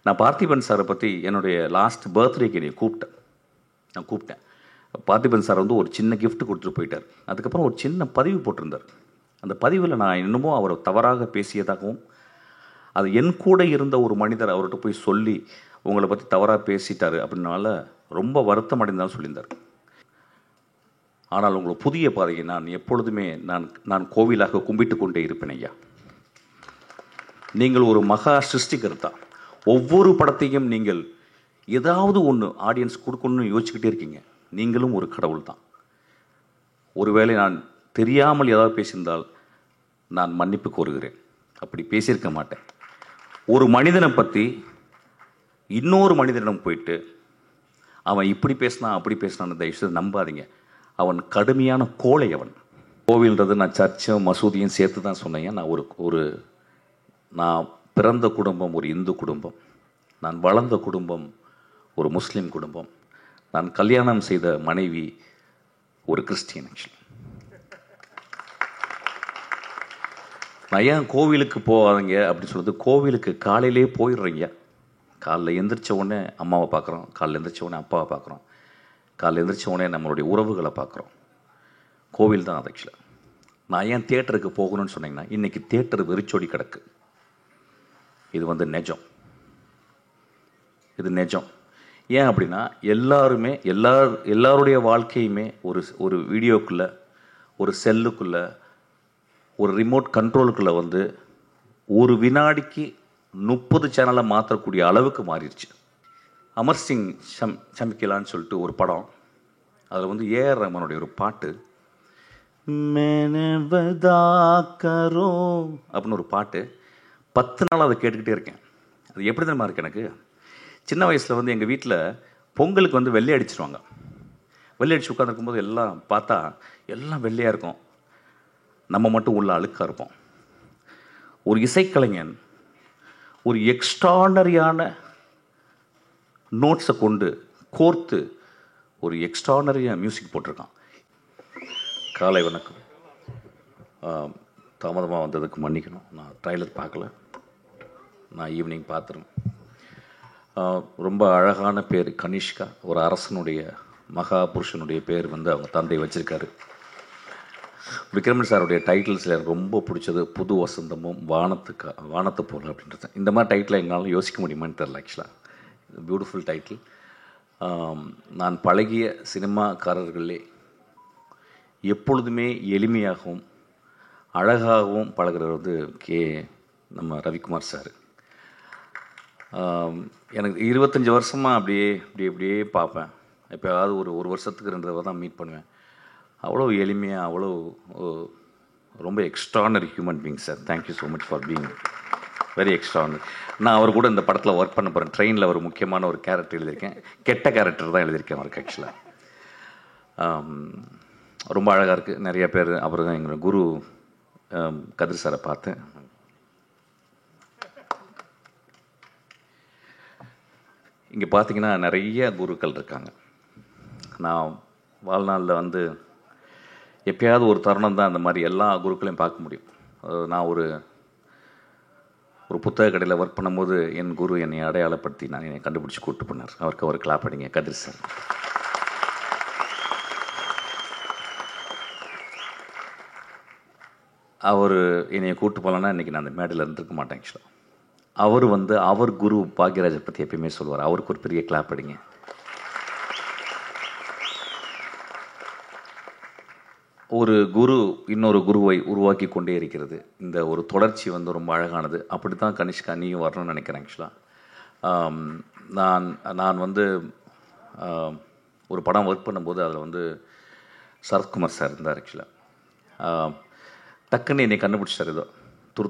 நான் பார்த்திபன் சாரை பற்றி என்னுடைய லாஸ்ட் பர்த்டேக்கு என்னை கூப்பிட்டேன். பார்த்திபன் சார் வந்து ஒரு சின்ன கிஃப்ட் கொடுத்துட்டு போயிட்டார். அதுக்கப்புறம் ஒரு சின்ன பதிவு போட்டிருந்தார். அந்த பதிவில் நான் இன்னமும் அவரை தவறாக பேசியதாகவும், அது என் கூட இருந்த ஒரு மனிதர் அவர்கிட்ட போய் சொல்லி உங்களை பற்றி தவறாக பேசிட்டார் அப்படின்னால ரொம்ப வருத்தம் அடைந்தாலும் சொல்லியிருந்தார். ஆனால் உங்கள் புதிய பாதையை நான் எப்பொழுதுமே நான் கோவிலாக கும்பிட்டு கொண்டே இருப்பேன் ஐயா. நீங்கள் ஒரு மகா சிருஷ்டிகர்த்தா. ஒவ்வொரு படத்தையும் நீங்கள் ஏதாவது ஒன்று ஆடியன்ஸ் கொடுக்கணும்னு யோசிச்சுக்கிட்டே இருக்கீங்க. நீங்களும் ஒரு கடவுள் தான். ஒருவேளை நான் தெரியாமல் ஏதாவது பேசியிருந்தால் நான் மன்னிப்பு கோருகிறேன். அப்படி பேசியிருக்க மாட்டேன். ஒரு மனிதனை பற்றி இன்னொரு மனிதனிடம் போயிட்டு அவன் இப்படி பேசினான் அப்படி பேசினான்னு தயவுசெய்து நம்பாதீங்க. அவன் கடுமையான கோழை. அவன் கோவில்ன்றது நான் சர்ச்சும் மசூதியும் சேர்த்து தான் சொன்னேன். நான் பிறந்த குடும்பம் ஒரு இந்து குடும்பம், நான் வளர்ந்த குடும்பம் ஒரு முஸ்லீம் குடும்பம், நான் கல்யாணம் செய்த மனைவி ஒரு கிறிஸ்டியன். ஆக்சுவலி நான் ஏன் கோவிலுக்கு போகாதீங்க அப்படின்னு சொல்லுறது, கோவிலுக்கு காலையிலே போயிடுறீங்க. காலைல எந்திரிச்ச உடனே அம்மாவை பார்க்குறோம், காலைல எந்திரிச்ச உடனே அப்பாவை பார்க்குறோம், காலைல எந்திரிச்ச உடனே நம்மளுடைய உறவுகளை பார்க்குறோம். கோவில் தான் அது. ஆக்சுவலாக நான் ஏன் தியேட்டருக்கு போகணும்னு சொன்னீங்கன்னா, இன்றைக்கி தியேட்டர் வெறிச்சோடி கிடக்கு. இது வந்து நிஜம். இது நிஜம். ஏன் அப்படின்னா எல்லாருடைய வாழ்க்கையுமே ஒரு வீடியோக்குள்ளே, ஒரு செல்லுக்குள்ளே, ஒரு ரிமோட் கண்ட்ரோலுக்குள்ளே வந்து ஒரு வினாடிக்கு 30 சேனலை மாற்றக்கூடிய அளவுக்கு மாறிடுச்சு. அமர் சிங் சமிக்கலான்னு சொல்லிட்டு ஒரு படம், அதில் வந்து ஏஆர் ரஹ்மானுடைய ஒரு பாட்டு, கரோ அப்படின்னு ஒரு பாட்டு, 10 நாள் அதை கேட்டுக்கிட்டே இருக்கேன். அது எப்படி தான் இருக்கு. எனக்கு சின்ன வயசில் வந்து எங்கள் வீட்டில் பொங்கலுக்கு வந்து வெள்ளை அடிச்சிருவாங்க. வெள்ளை அடிச்சு உட்காந்துருக்கும்போது எல்லாம் பார்த்தா எல்லாம் வெள்ளையாக இருக்கும், நம்ம மட்டும் உள்ள அழுக்காக இருப்போம். ஒரு இசைக்கலைஞன் ஒரு எக்ஸ்ட்ரானரியான நோட்ஸை கொண்டு கோர்த்து ஒரு எக்ஸ்ட்ரானரியாக மியூசிக் போட்டிருக்கான். காலை வணக்கம். தாமதமாக வந்ததுக்கு மன்னிக்கணும். நான் ட்ரைலர் பார்க்கல, நான் ஈவினிங் பார்த்துருவேன். ரொம்ப அழகான பேர் கனிஷ்கா. ஒரு அரசனுடைய மகா புருஷனுடைய பேர் வந்து அவங்க தந்தை வச்சுருக்காரு. விக்ரமன் சாருடைய டைட்டில்ஸில் எனக்கு ரொம்ப பிடிச்சது புது வசந்தமும் வானத்து போல் அப்படின்றது. இந்த மாதிரி டைட்டில் எங்களால் யோசிக்க முடியுமான்னு தெரில. ஆக்சுவலாக பியூட்டிஃபுல் டைட்டில். நான் பழகிய சினிமாக்காரர்களே எப்பொழுதுமே எளிமையாகவும் அழகாகவும் பழகிறது வந்து நம்ம ரவிக்குமார் சார். எனக்கு 25 வருஷமாக அப்படியே பார்ப்பேன். எப்போயாவது ஒரு வருஷத்துக்கு 2 தடவை தான் மீட் பண்ணுவேன். அவ்வளோ எளிமையாக, அவ்வளோ ரொம்ப extraordinary human being sir. Thank you so much for being very extraordinary. நான் அவர் கூட இந்த படத்தில் ஒர்க் பண்ண போகிறேன். ட்ரெயினில் ஒரு முக்கியமான ஒரு கேரக்டர் எழுதியிருக்கேன். கெட்ட கேரக்டர் தான் எழுதியிருக்கேன் அவருக்கு. ஆக்சுவலாக ரொம்ப அழகாக இருக்குது. நிறைய பேர் அப்புறம் தான் எங்கள் குரு கதிர் சாரை பார்த்தேன். இங்கே பார்த்தீங்கன்னா நிறைய குருக்கள் இருக்காங்க. நான் வாழ்நாளில் வந்து எப்பயாவது ஒரு தருணம் தான் அந்த மாதிரி எல்லா குருக்களையும் பார்க்க முடியும். நான் ஒரு புத்தக கடையில் ஒர்க் பண்ணும்போது என் குரு என்னை அடையாளப்படுத்தி என்னை கண்டுபிடிச்சி கூப்பிட்டு போனார். அவருக்கு அவர் கிளாப் அடிங்க கதிர் சார். அவர் என்னை கூப்பிட்டு போகலன்னா இன்றைக்கி நான் அந்த மேடையில் இருந்திருக்க மாட்டேன். ஆக்சுவலாக அவர் வந்து அவர் குரு பாக்யராஜை பற்றி எப்பயுமே சொல்லுவார். அவருக்கு ஒரு பெரிய கிளாப் அடிங்க. ஒரு குரு இன்னொரு குருவை உருவாக்கி கொண்டே இருக்கிறது. இந்த ஒரு தொடர்ச்சி வந்து ரொம்ப அழகானது. அப்படி தான் கனிஷ்கா நீயும் வரணும்னு நினைக்கிறேன். ஆக்சுவலாக நான் வந்து ஒரு படம் ஒர்க் பண்ணும்போது அதில் வந்து சரத்குமார் சார் இருந்தார். ஆக்சுவலாக டக்குன்னு என்னை கண்டுபிடிச்சார். ஏதோ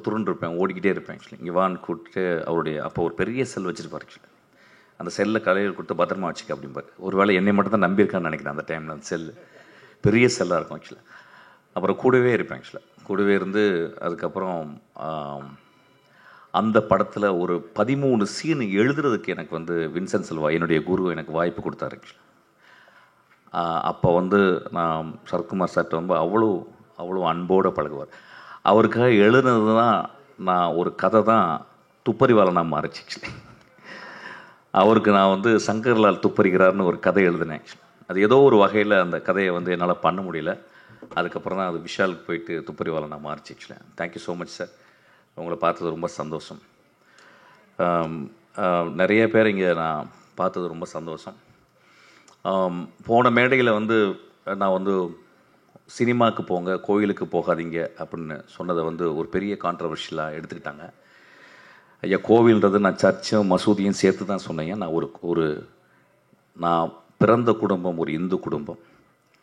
துருன்னு இருப்பேன், ஓடிக்கிட்டே இருப்பேன். ஆக்சுவலி இங்கே வான்னு கூப்பிட்டு அவருடைய அப்போ ஒரு பெரிய செல் வச்சுருப்பார். ஆக்சுவலி அந்த செல்லை கலையில் கொடுத்து பத்திரமா வச்சுக்க அப்படிம்பார். ஒரு வேளை என்னை மட்டும் தான் நம்பியிருக்கான்னு நினைக்கிறேன். அந்த டைமில் அந்த செல்லு பெரிய செல்லாக இருக்கும். ஆக்சுவலாக அப்புறம் கூடவே இருப்பேன். ஆக்சுவலாக கூடவே இருந்து அதுக்கப்புறம் அந்த படத்தில் ஒரு 13 சீன் எழுதுறதுக்கு எனக்கு வந்து வின்சென்ட் செல்வா என்னுடைய குரு எனக்கு வாய்ப்பு கொடுத்தாரு. ஆக்சுவலாக அப்போ வந்து நான் சரத்குமார் சார்ட்ட ரொம்ப அவ்வளோ அன்போடு பழகுவார். அவருக்காக எழுதுனது தான் நான் ஒரு கதை தான் துப்பறிவாளனாக மாறிச்சு. ஆக்சுவலி அவருக்கு நான் வந்து சங்கர்லால் துப்பறிகிறார்னு ஒரு கதை எழுதினேன். அது ஏதோ ஒரு வகையில் அந்த கதையை வந்து என்னால் பண்ண முடியல. அதுக்கப்புறம் தான் அது விஷாலுக்கு போயிட்டு துப்பறிவாளன் நான் மாறிச்சு. ஆக்சுவலாக தேங்க்யூ ஸோ மச் சார். உங்களை பார்த்தது ரொம்ப சந்தோஷம். நிறைய பேர் இங்கே நான் பார்த்தது ரொம்ப சந்தோஷம். போன மேடையில் வந்து நான் வந்து சினிமாவுக்கு போங்க, கோயிலுக்கு போகாதீங்க அப்படின்னு சொன்னதை வந்து ஒரு பெரிய கான்ட்ரவர்ஷியலாக எடுத்துக்கிட்டாங்க. ஐயா, கோவில்ன்றது நான் சர்ச்சும் மசூதியும் சேர்த்து தான் சொன்னேன். நான் நான் பிறந்த குடும்பம் ஒரு இந்து குடும்பம்,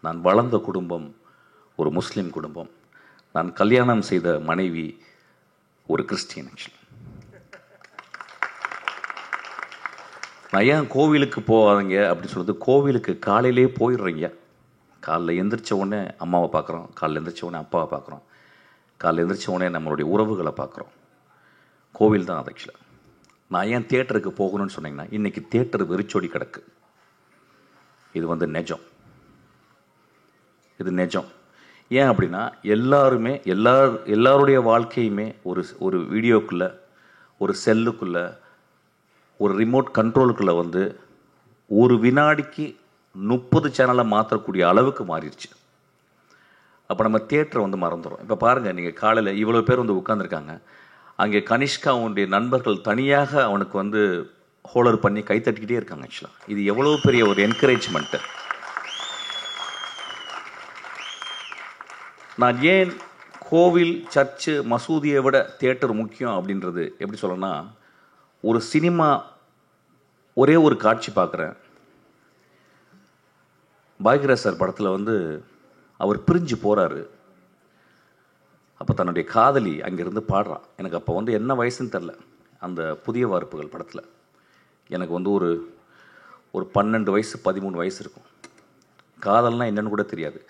நான் வளர்ந்த குடும்பம் ஒரு முஸ்லீம் குடும்பம், நான் கல்யாணம் செய்த மனைவி ஒரு கிறிஸ்டியன். ஆக்சுவலி நான் ஏன் கோவிலுக்கு போகாதீங்க அப்படின்னு சொல்லுறது, கோவிலுக்கு காலையிலே போயிடுறீங்க. காலைல எந்திரிச்ச உடனே அம்மாவை பார்க்குறோம், காலைல எந்திரிச்ச உடனே அப்பாவை பார்க்குறோம், காலைல எந்திரிச்ச உடனே நம்மளுடைய உறவுகளை பார்க்குறோம். கோவில் தான் அது. ஆக்சுவலாக நான் ஏன் தியேட்டருக்கு போகணும்னு சொன்னீங்கன்னா, இன்றைக்கி தியேட்டர் வெறிச்சோடி கிடக்கு. இது வந்து நிஜம், இது நிஜம். ஏன் அப்படின்னா எல்லாருமே எல்லாருடைய வாழ்க்கையுமே ஒரு வீடியோக்குள்ளே, ஒரு செல்லுக்குள்ளே, ஒரு ரிமோட் கண்ட்ரோலுக்குள்ளே வந்து ஒரு வினாடிக்கு 30 சேனலை மாற்றக்கூடிய அளவுக்கு மாறிடுச்சு. அப்போ நம்ம தியேட்டரை வந்து மறந்துடும். இப்போ பாருங்கள், நீங்கள் காலையில் இவ்வளோ பேர் வந்து உட்காந்துருக்காங்க. அங்கே கனிஷ்கா அவனுடைய நண்பர்கள் தனியாக அவனுக்கு வந்து ஹோலர் பண்ணி கைத்தட்டிக்கிட்டே இருக்காங்க. ஆக்சுவலாக இது எவ்வளோ பெரிய ஒரு என்கரேஜ்மெண்ட்டு. நான் ஏன் கோவில், சர்ச்சு, மசூதியை விட தியேட்டர் முக்கியம் அப்படின்றது எப்படி சொல்லணும்னா, ஒரு சினிமா ஒரே ஒரு காட்சி பார்க்குறேன். பாக்யராஜ் சார் படத்தில் வந்து அவர் பிரிஞ்சு போகிறாரு. அப்போ தன்னுடைய காதலி அங்கேருந்து பாடுறான். எனக்கு அப்போ வந்து என்ன வயசுன்னு தெரில. அந்த புதிய வார்ப்புகள் படத்தில் எனக்கு வந்து ஒரு 12 வயசு 13 வயசு இருக்கும். காதல்னால் என்னன்னு கூட தெரியாது.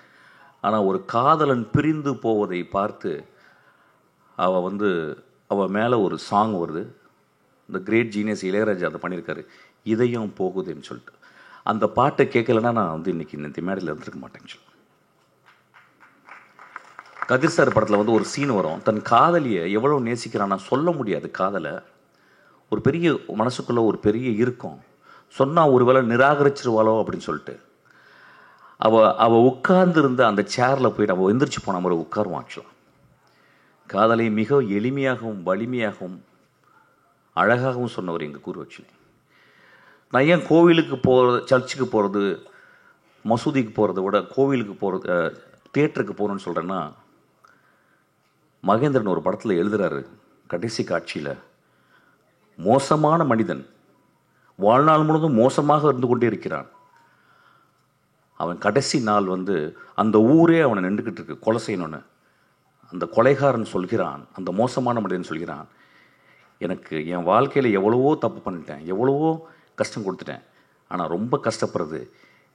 ஆனால் ஒரு காதலன் பிரிந்து போவதை பார்த்து அவள் மேலே ஒரு சாங் வருது. இந்த கிரேட் ஜீனியஸ் இளையராஜா அதை பண்ணியிருக்காரு, இதயம் போகுதுன்னு சொல்லிட்டு. அந்த பாட்டை கேட்கலன்னா நான் வந்து இன்றைக்கி இந்த மேடையில் இருந்துருக்க மாட்டேன்னு. கதிர் சார் படத்தில் வந்து ஒரு சீன் வரும். தன் காதலியை எவ்வளோ நேசிக்கிறான்னா சொல்ல முடியாது. காதலை ஒரு பெரிய மனசுக்குள்ளே ஒரு பெரிய இருக்கும். சொன்னால் ஒரு வேளை நிராகரிச்சிருவாளோ அப்படின்னு சொல்லிட்டு அவள் உட்கார்ந்துருந்த அந்த சேரில் போயிட்டு அவள் எந்திரிச்சு போன மாதிரி உட்காருவான். ஆக்சுவலாக காதலை மிக எளிமையாகவும் வலிமையாகவும் அழகாகவும் சொன்னவர் எங்கள் குரு. ஆக்சுவலி நான் ஏன் கோவிலுக்கு போகிறது, சர்ச்சுக்கு போகிறது, மசூதிக்கு போகிறத விட கோவிலுக்கு போகிறது, தியேட்டருக்கு போகணுன்னு சொல்கிறேன்னா, மகேந்திரன் ஒரு படத்தில் எழுதுகிறாரு கடைசி காட்சியில், மோசமான மனிதன் வாழ்நாள் முழுவதும் மோசமாக இருந்து கொண்டே இருக்கிறான். அவன் கடைசி நாள் வந்து அந்த ஊரே அவனை நின்றுக்கிட்டு இருக்கு கொலை செய்யணும்னு. அந்த கொலைகாரன் சொல்கிறான், அந்த மோசமான மனிதன் சொல்கிறான், எனக்கு என் வாழ்க்கையில் எவ்வளவோ தப்பு பண்ணிட்டேன், எவ்வளவோ கஷ்டம் கொடுத்துட்டேன், ஆனால் ரொம்ப கஷ்டப்படுறது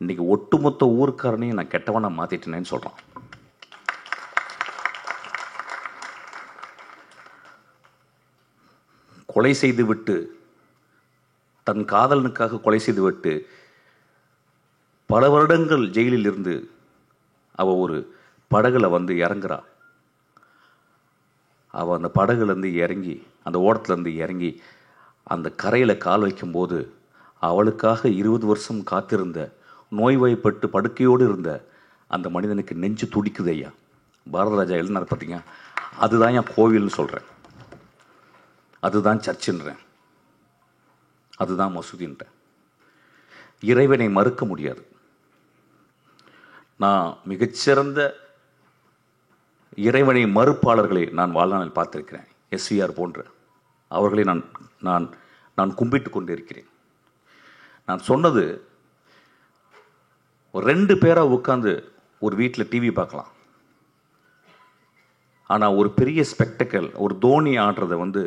இன்றைக்கி ஒட்டுமொத்த ஊருக்காரனையும் நான் கெட்டவனாக மாற்றிட்டேனேன்னு சொல்கிறான். கொலை செய்து விட்டு, தன் காதலனுக்காக கொலை செய்து விட்டு பல வருடங்கள் ஜெயிலில் இருந்து அவள் ஒரு படகுல வந்து இறங்குறா. அவள் அந்த படகுலேருந்து இறங்கி, அந்த ஓடத்துலேருந்து இறங்கி அந்த கரையில் கால் வைக்கும்போது அவளுக்காக 20 வருஷம் காத்திருந்த, நோய்வாய்ப்பட்டு படுக்கையோடு இருந்த அந்த மனிதனுக்கு நெஞ்சு துடிக்குது. ஐயா, பாரதராஜா எழுதினார் பார்த்தீங்க, அதுதான் என் கோவில்னு சொல்கிறேன், அதுதான் சர்ச்சுன்றேன், அதுதான் மசூதின்றேன். இறைவனை மறுக்க முடியாது. நான் மிகச்சிறந்த இறைவனை மறுப்பாளர்களை நான் வாழ்நாளில் பார்த்திருக்கிறேன். எஸ்விஆர் போன்ற அவர்களை நான் கும்பிட்டு கொண்டு இருக்கிறேன். நான் சொன்னது, ஒரு 2 பேரா உட்காந்து ஒரு வீட்டில் டிவி பார்க்கலாம். ஆனால் ஒரு பெரிய ஸ்பெக்டக்கல், ஒரு தோனி ஆடுறதை வந்து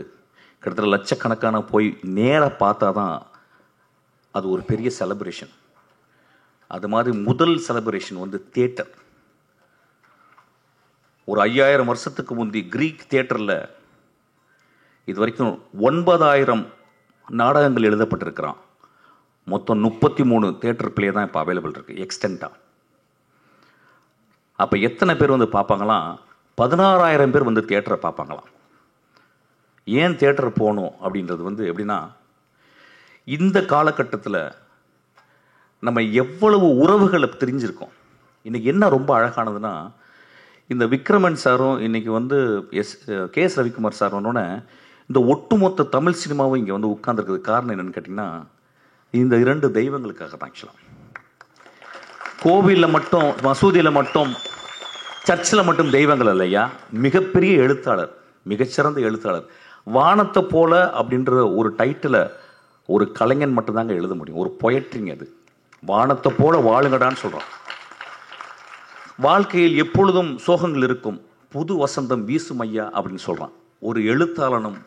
கிட்டத்தட்ட லட்சக்கணக்கான போய் நேராக பார்த்தா தான் அது ஒரு பெரிய செலிப்ரேஷன். அது மாதிரி முதல் செலிப்ரேஷன் வந்து தியேட்டர். ஒரு 5000 வருஷத்துக்கு முந்தி கிரீக் தியேட்டரில் இது வரைக்கும் 9000 நாடகங்கள் எழுதப்பட்டிருக்கிறான். மொத்தம் 33 தியேட்டர் பிளே தான் இப்போ அவைலபிள் இருக்குது எக்ஸ்டென்ட்டாக. அப்போ எத்தனை பேர் வந்து பார்ப்பாங்களாம்? 16000 பேர் வந்து தியேட்டரை பார்ப்பாங்களாம். ஏன் தியேட்டர் போகணும் அப்படின்றது வந்து எப்படின்னா, இந்த காலகட்டத்தில் நம்ம எவ்வளவு உறவுகளை தெரிஞ்சிருக்கோம். இன்னைக்கு என்ன ரொம்ப அழகானதுன்னா, இந்த விக்ரமன் சாரும் இன்னைக்கு வந்து KS ரவிக்குமார் சார் வந்தோடனே இந்த ஒட்டுமொத்த தமிழ் சினிமாவும் இங்கே வந்து உட்கார்ந்துருக்கிறது காரணம் என்னன்னு கேட்டிங்கன்னா, இந்த 2 தெய்வங்களுக்காக தான். ஆக்சுவலாக கோவிலில் மட்டும், மசூதியில் மட்டும், சர்ச்சில் மட்டும் தெய்வங்கள் இல்லையா, மிகப்பெரிய எழுத்தாளர், மிகச்சிறந்த எழுத்தாளர். வானத்தை போல அப்படின்ற ஒரு டைட்டில் ஒரு கலைஞன் மட்டும்தாங்க எழுத முடியும். ஒரு பொயட்ரிங்க அது. வானத்தை போல வாழுங்கடான்னு சொல்கிறான். வாழ்க்கையில் எப்பொழுதும் சோகங்கள் இருக்கும், புது வசந்தம் வீசும் ஐயா அப்படின்னு சொல்கிறான். ஒரு எழுத்தாளனும்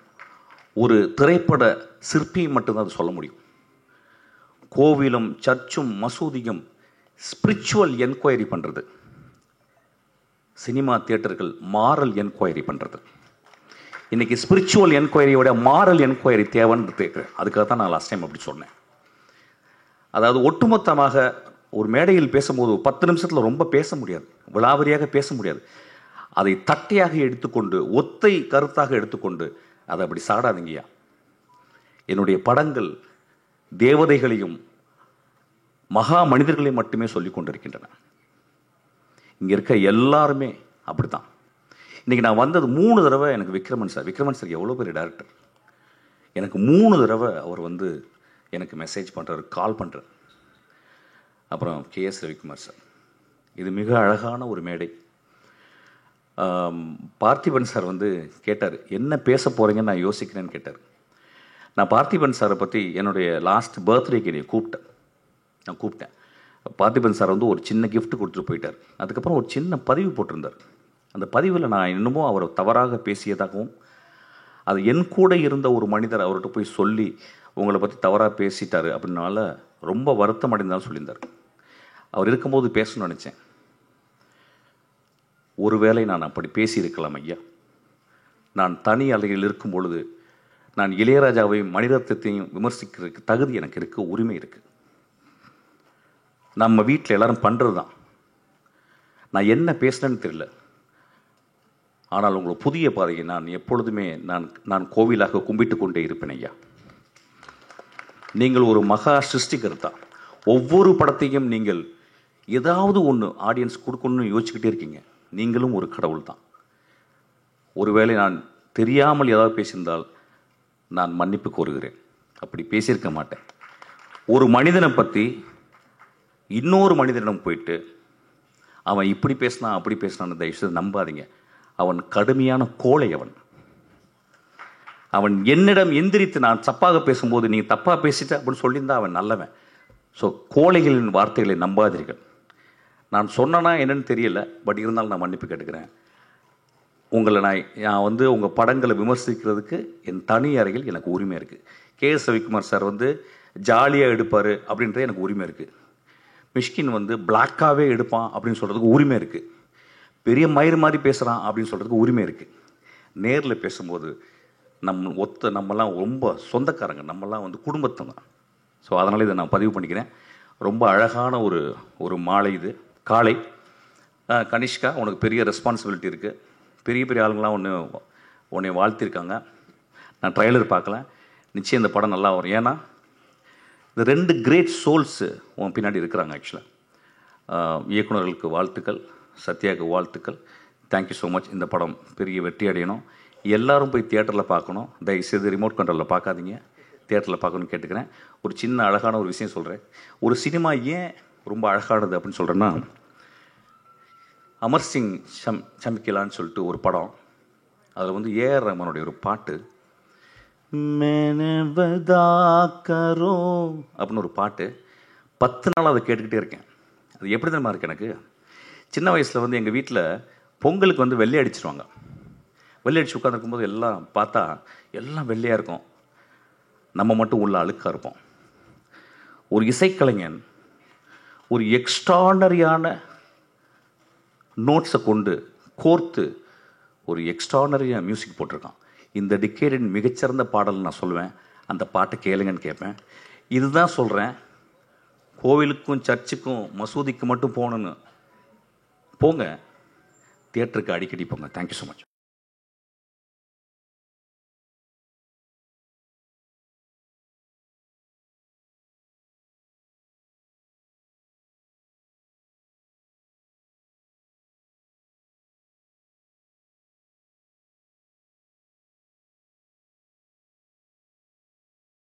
ஒரு திரைப்பட சிற்பியும் மட்டும்தான் அது சொல்ல முடியும். கோவிலும் சர்ச்சும் மசூதியும் ஸ்பிரிச்சுவல் என்கொயரி பண்ணுறது, சினிமா தியேட்டர்கள் மாரல் என்கொயரி பண்ணுறது. இன்னைக்கு ஸ்பிரிச்சுவல் என்கொயரியோட மாரல் என்கொயரி தேவைன்னு கேட்குறேன். அதுக்காக தான் நான் லாஸ்ட் டைம் அப்படி சொன்னேன். அதாவது ஒட்டுமொத்தமாக ஒரு மேடையில் பேசும்போது 10 நிமிஷத்தில் ரொம்ப பேச முடியாது, விலாவரியாக பேச முடியாது. அதை தட்டையாக எடுத்துக்கொண்டு, ஒத்தை கருத்தாக எடுத்துக்கொண்டு அதை அப்படி சாடாதீங்கய்யா. என்னுடைய படங்கள் தேவதைகளையும் மகா மனிதர்களையும் மட்டுமே சொல்லிக் கொண்டிருக்கின்றன. இங்கே இருக்க எல்லாருமே அப்படித்தான். இன்றைக்கி நான் வந்தது 3 தடவை எனக்கு விக்ரமன் சார் எவ்வளோ பெரிய டேரக்டர், எனக்கு 3 தடவை அவர் வந்து எனக்கு மெசேஜ் பண்ணுறாரு, கால் பண்ணுறார். அப்புறம் KS ரவிக்குமார் சார், இது மிக அழகான ஒரு மேடை. பார்த்திபன் சார் வந்து கேட்டார், என்ன பேச போகிறீங்கன்னு நான் யோசிக்கிறேன்னு கேட்டார். நான் பார்த்திபன் சாரை பற்றி என்னுடைய லாஸ்ட் பர்த்டேக்கு நான் கூப்பிட்டேன். பார்த்திபன் சார் வந்து ஒரு சின்ன கிஃப்ட் கொடுத்துட்டு போயிட்டார். அதுக்கப்புறம் ஒரு சின்ன பதிவு போட்டிருந்தார். அந்த பதிவில் நான் இன்னமும் அவரை தவறாக பேசியதாகவும், அது என் கூட இருந்த ஒரு மனிதர் அவர்கிட்ட போய் சொல்லி உங்களை பற்றி தவறாக பேசிட்டாரு அப்படின்னால ரொம்ப வருத்தம் அடைந்தாலும் சொல்லியிருந்தார். அவர் இருக்கும்போது பேசணும்னு நினச்சேன். ஒருவேளை நான் அப்படி பேசியிருக்கலாம் ஐயா. நான் தனி அலையில் இருக்கும் பொழுது நான் இளையராஜாவையும் மணிரத்னத்தையும் விமர்சிக்கிறதுக்கு தகுதி எனக்கு இருக்குது, உரிமை இருக்குது. நம்ம வீட்டில் எல்லாரும் பண்ணுறது தான். நான் என்ன பேசினேன்னு தெரியல, ஆனால் உங்களை புதிய பாதையை நான் எப்பொழுதுமே நான் கோவிலாக கும்பிட்டு கொண்டே இருப்பேன் ஐயா. நீங்கள் ஒரு மகா சிருஷ்டிகர்த்தா. ஒவ்வொரு படத்தையும் நீங்கள் ஏதாவது ஒன்று ஆடியன்ஸ் கொடுக்கணும்னு யோசிச்சுக்கிட்டே இருக்கீங்க. நீங்களும் ஒரு கடவுள் தான். ஒருவேளை நான் தெரியாமல் ஏதாவது பேசியிருந்தால் நான் மன்னிப்பு கோருகிறேன். அப்படி பேசியிருக்க மாட்டேன். ஒரு மனிதனை பற்றி இன்னொரு மனிதனிடம் போயிட்டு அவன் இப்படி பேசினான் அப்படி பேசினான்னு தயவுசெய்து நம்பாதீங்க. அவன் கடுமையான கோழை. அவன் என்னிடம் எந்திரித்து நான் தப்பாக பேசும்போது நீங்கள் தப்பாக பேசிட்ட அப்படின்னு சொல்லியிருந்தா அவன் நல்லவன். ஸோ கோழைகளின் வார்த்தைகளை நம்பாதீர்கள். நான் சொன்னேன்னா என்னன்னு தெரியல, பட் இருந்தாலும் நான் மன்னிப்பு கேட்டுக்கிறேன். உங்களை நான் வந்து உங்கள் படங்களை விமர்சிக்கிறதுக்கு என் தனி அறையில் எனக்கு உரிமை இருக்குது. KS ரவிக்குமார் சார் வந்து ஜாலியாக எடுப்பார் அப்படின்றது எனக்கு உரிமை இருக்குது. மிஷ்கின் வந்து பிளாக்காகவே எடுப்பான் அப்படின்னு சொல்கிறதுக்கு உரிமை இருக்குது. பெரிய மயிர் மாதிரி பேசுகிறான் அப்படின்னு சொல்கிறதுக்கு உரிமை இருக்குது. நேரில் பேசும்போது நம்மலாம் ரொம்ப சொந்தக்காரங்க, நம்மலாம் வந்து குடும்பத்தங்க. ஸோ அதனால் இதை நான் பதிவு பண்ணிக்கிறேன். ரொம்ப அழகான ஒரு மாலை இது, காலை. கனிஷ்கா, உனக்கு பெரிய ரெஸ்பான்சிபிலிட்டி இருக்குது. பெரிய பெரிய ஆளுங்களாம் உன்னை வாழ்த்திருக்காங்க. நான் ட்ரைலர் பார்க்கல, நிச்சயம் இந்த படம் நல்லா வரும். ஏன்னா இந்த 2 கிரேட் சோல்ஸு உன் பின்னாடி இருக்கிறாங்க. ஆக்சுவலாக இயக்குநர்களுக்கு வாழ்த்துக்கள், சத்யாவுக்கு வாழ்த்துக்கள். Thank you so much. இந்த படம் பெரிய வெற்றி அடையணும். எல்லாரும் போய் தியேட்டரில் பார்க்கணும். தயவுசெய்து ரிமோட் கண்ட்ரோலில் பார்க்காதீங்க, தியேட்டரில் பார்க்கணும்னு கேட்டுக்கிறேன். ஒரு சின்ன அழகான ஒரு விஷயம் சொல்கிறேன். ஒரு சினிமா ஏன் ரொம்ப அழகானது அப்படின்னு சொல்கிறேன்னா, அமர் சிங் சமிக்கலான்னு சொல்லிட்டு ஒரு படம், அதில் வந்து AR ரஹ்மானுடைய ஒரு பாட்டு, கரோ அப்படின்னு ஒரு பாட்டு, 10 நாள் அதை கேட்டுக்கிட்டே இருக்கேன். அது எப்படி தெரியுமா இருக்கு எனக்கு. சின்ன வயசில் வந்து எங்கள் வீட்டில் பொங்கலுக்கு வந்து வெள்ளை அடிச்சிருவாங்க. வெள்ளை அடிச்சு உட்காந்துருக்கும்போது எல்லாம் பார்த்தா எல்லாம் வெள்ளையாக இருக்கும், நம்ம மட்டும் உள்ள அழுக்காக இருப்போம். ஒரு இசைக்கலைஞன் ஒரு எக்ஸ்ட்ரானரியான நோட்ஸை கொண்டு கோர்த்து ஒரு எக்ஸ்ட்ரானரியாக மியூசிக் போட்டிருக்கான். இந்த டிக்கேடின் மிகச்சிறந்த பாடல் நான் சொல்லுவேன். அந்த பாட்டை கேளுங்கன்னு கேட்பேன். இதுதான் சொல்கிறேன், கோவிலுக்கும் சர்ச்சுக்கும் மசூதிக்கு மட்டும் போகணுன்னு போங்க, தியேட்டருக்கு அடிக்கடி போங்க. Thank you so much.